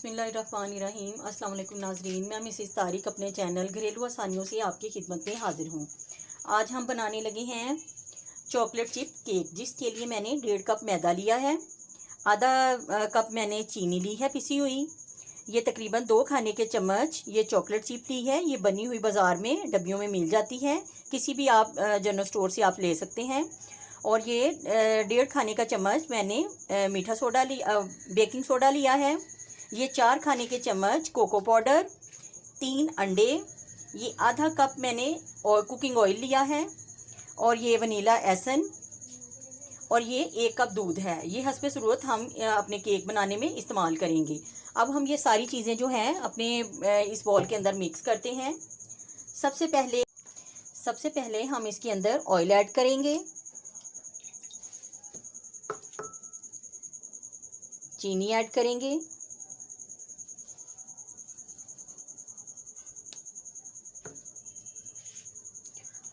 बिस्मिल्लाहिर्रहमानिर्रहीम। अस्सलाम वालेकुम नाज़रीन, मैं मिसेस तारिक अपने चैनल घरेलू आसानियों से आपकी खिदमत में हाजिर हूँ। आज हम बनाने लगे हैं चॉकलेट चिप केक, जिसके लिए मैंने 1.5 कप मैदा लिया है। आधा कप मैंने चीनी ली है पिसी हुई। ये तकरीबन 2 खाने के चम्मच ये चॉकलेट चिप ली है। ये बनी हुई बाज़ार में डब्बियों में मिल जाती है, किसी भी आप जनरल स्टोर से आप ले सकते हैं। और ये 1.5 खाने का चम्मच मैंने मीठा सोडा बेकिंग सोडा लिया है। ये 4 खाने के चम्मच कोको पाउडर, 3 अंडे, ये आधा कप मैंने और कुकिंग ऑयल लिया है, और ये वनीला एसन, और ये 1 कप दूध है। ये हस्बे ज़रूरत हम अपने केक बनाने में इस्तेमाल करेंगे। अब हम ये सारी चीज़ें जो हैं अपने इस बॉल के अंदर मिक्स करते हैं। सबसे पहले हम इसके अंदर ऑयल ऐड करेंगे, चीनी ऐड करेंगे,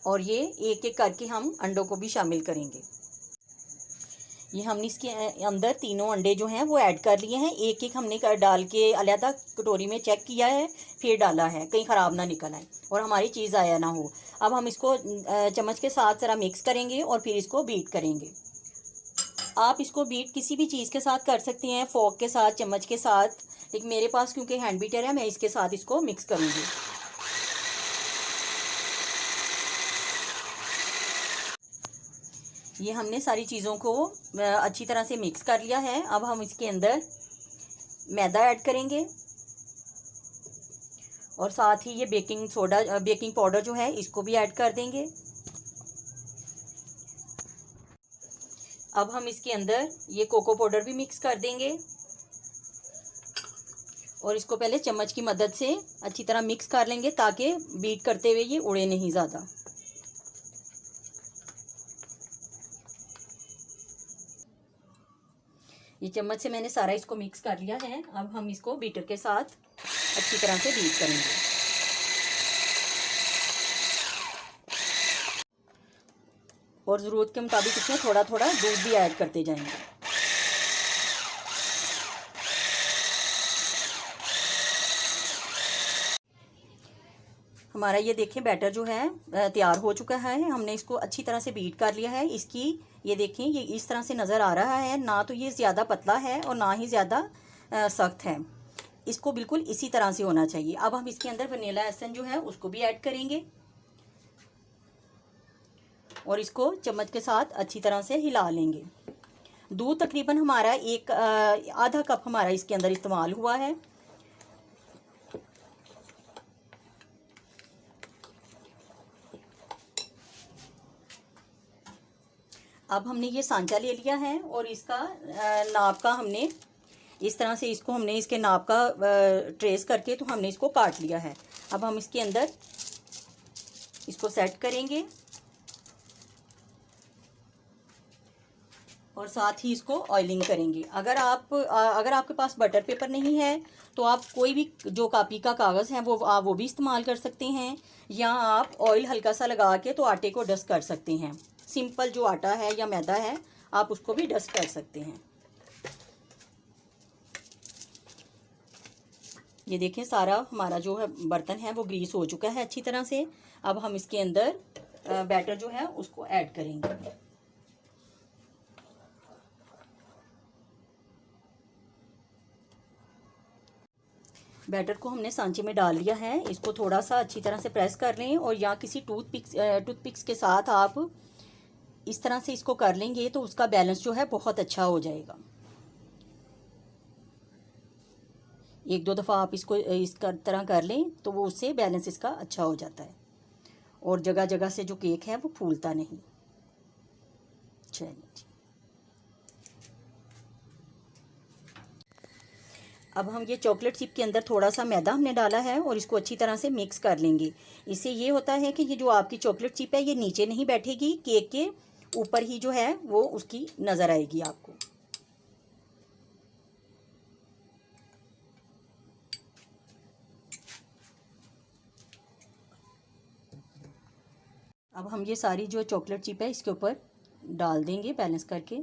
और ये एक एक करके हम अंडों को भी शामिल करेंगे। ये हमने इसके अंदर तीनों अंडे जो हैं वो ऐड कर लिए हैं। एक एक हमने डाल के अलहदा कटोरी में चेक किया है, फिर डाला है, कहीं ख़राब ना निकल आए और हमारी चीज़ आया ना हो। अब हम इसको चम्मच के साथ ज़रा मिक्स करेंगे और फिर इसको बीट करेंगे। आप इसको बीट किसी भी चीज़ के साथ कर सकते हैं, फोक के साथ, चम्मच के साथ, लेकिन मेरे पास क्योंकि हैंड बीटर है, मैं इसके साथ इसको मिक्स करूँगी। ये हमने सारी चीज़ों को अच्छी तरह से मिक्स कर लिया है। अब हम इसके अंदर मैदा ऐड करेंगे और साथ ही ये बेकिंग पाउडर जो है इसको भी ऐड कर देंगे। अब हम इसके अंदर ये कोको पाउडर भी मिक्स कर देंगे और इसको पहले चम्मच की मदद से अच्छी तरह मिक्स कर लेंगे, ताकि बीट करते हुए ये उड़े नहीं ज़्यादा। ये चम्मच से मैंने सारा इसको मिक्स कर लिया है। अब हम इसको बीटर के साथ अच्छी तरह से बीट करेंगे। और ज़रूरत के मुताबिक इसमें थोड़ा थोड़ा दूध भी ऐड करते जाएंगे। हमारा ये देखें बैटर जो है तैयार हो चुका है। हमने इसको अच्छी तरह से बीट कर लिया है। इसकी ये देखें, ये इस तरह से नज़र आ रहा है, ना तो ये ज़्यादा पतला है और ना ही ज़्यादा सख्त है। इसको बिल्कुल इसी तरह से होना चाहिए। अब हम इसके अंदर वनीला एसेंस जो है उसको भी ऐड करेंगे और इसको चम्मच के साथ अच्छी तरह से हिला लेंगे। दूध तकरीबन हमारा आधा कप हमारा इसके अंदर इस्तेमाल हुआ है। अब हमने ये सांचा ले लिया है और इसका नाप का हमने इस तरह से इसको हमने इसके नाप का ट्रेस करके तो हमने इसको काट लिया है। अब हम इसके अंदर इसको सेट करेंगे और साथ ही इसको ऑयलिंग करेंगे। अगर आपके पास बटर पेपर नहीं है तो आप कोई भी जो कॉपी का कागज़ है वो भी इस्तेमाल कर सकते हैं, या आप ऑयल हल्का सा लगा के तो आटे को डस्ट कर सकते हैं। सिंपल जो आटा है या मैदा है आप उसको भी डस्ट कर सकते हैं। ये देखें, सारा हमारा जो है बर्तन है वो ग्रीस हो चुका है अच्छी तरह से। अब हम इसके अंदर बैटर जो है उसको ऐड करेंगे। बैटर को हमने सांचे में डाल लिया है। इसको थोड़ा सा अच्छी तरह से प्रेस कर लें, और या किसी टूथपिक्स के साथ आप इस तरह से इसको कर लेंगे तो उसका बैलेंस जो है बहुत अच्छा हो जाएगा। 1-2 दफ़ा आप इसको इस तरह कर लें तो वो उससे बैलेंस इसका अच्छा हो जाता है और जगह जगह से जो केक है वो फूलता नहीं। चलिए, अब हम ये चॉकलेट चिप के अंदर थोड़ा सा मैदा हमने डाला है और इसको अच्छी तरह से मिक्स कर लेंगे। इससे ये होता है कि ये जो आपकी चॉकलेट चिप है ये नीचे नहीं बैठेगी, केक के ऊपर ही जो है वो उसकी नज़र आएगी आपको। अब हम ये सारी जो चॉकलेट चिप है इसके ऊपर डाल देंगे बैलेंस करके।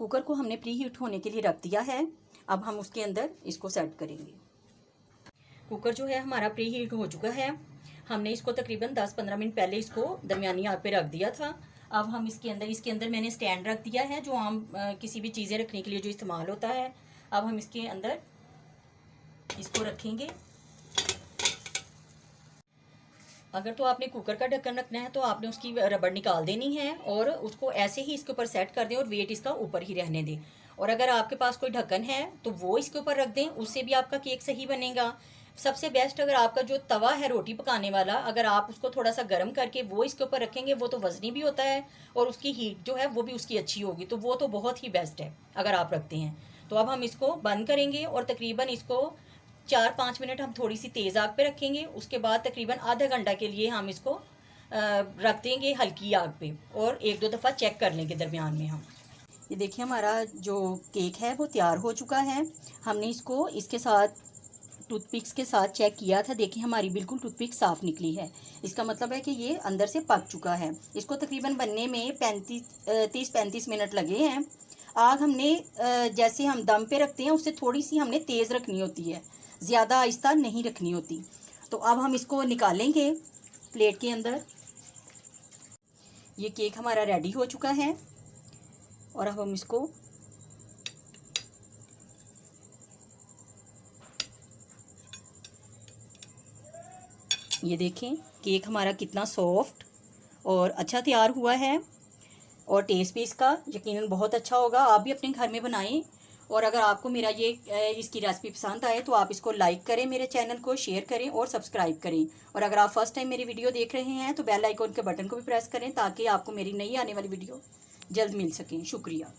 कुकर को हमने प्री हीट होने के लिए रख दिया है। अब हम उसके अंदर इसको सेट करेंगे। कुकर जो है हमारा प्री हीट हो चुका है। हमने इसको तकरीबन 10-15 मिनट पहले इसको दरमियानी आग पे रख दिया था। अब हम इसके अंदर मैंने स्टैंड रख दिया है, जो आम किसी भी चीज़ें रखने के लिए जो इस्तेमाल होता है। अब हम इसके अंदर इसको रखेंगे। अगर तो आपने कुकर का ढक्कन रखना है तो आपने उसकी रबड़ निकाल देनी है और उसको ऐसे ही इसके ऊपर सेट कर दें और वेट इसका ऊपर ही रहने दें। और अगर आपके पास कोई ढक्कन है तो वो इसके ऊपर रख दें, उससे भी आपका केक सही बनेगा। सबसे बेस्ट, अगर आपका जो तवा है रोटी पकाने वाला, अगर आप उसको थोड़ा सा गर्म करके वो इसके ऊपर रखेंगे, वो तो वजनी भी होता है और उसकी हीट जो है वो भी उसकी अच्छी होगी, तो वो तो बहुत ही बेस्ट है अगर आप रखते हैं। तो अब हम इसको बंद करेंगे और तकरीबन इसको 4-5 मिनट हम थोड़ी सी तेज़ आग पे रखेंगे। उसके बाद तकरीबन आधा घंटा के लिए हम इसको रख देंगे हल्की आग पे और 1-2 दफ़ा चेक कर लेंगे दरमियान में हम। ये देखिए हमारा जो केक है वो तैयार हो चुका है। हमने इसको इसके साथ टूथपिक्स के साथ चेक किया था। देखिए हमारी बिल्कुल टूथपिक साफ़ निकली है। इसका मतलब है कि ये अंदर से पक चुका है। इसको तकरीबन बनने में 30-35 मिनट लगे हैं। आग हमने जैसे हम दम पे रखते हैं उससे थोड़ी सी हमने तेज़ रखनी होती है, ज़्यादा आहिस्ता नहीं रखनी होती। तो अब हम इसको निकालेंगे प्लेट के अंदर। ये केक हमारा रेडी हो चुका है और अब हम इसको ये देखें केक हमारा कितना सॉफ्ट और अच्छा तैयार हुआ है और टेस्ट भी इसका यकीनन बहुत अच्छा होगा। आप भी अपने घर में बनाएं। और अगर आपको मेरा ये इसकी रेसिपी पसंद आए तो आप इसको लाइक करें, मेरे चैनल को शेयर करें और सब्सक्राइब करें। और अगर आप फर्स्ट टाइम मेरी वीडियो देख रहे हैं तो बेल आइकॉन के बटन को भी प्रेस करें ताकि आपको मेरी नई आने वाली वीडियो जल्द मिल सकें। शुक्रिया।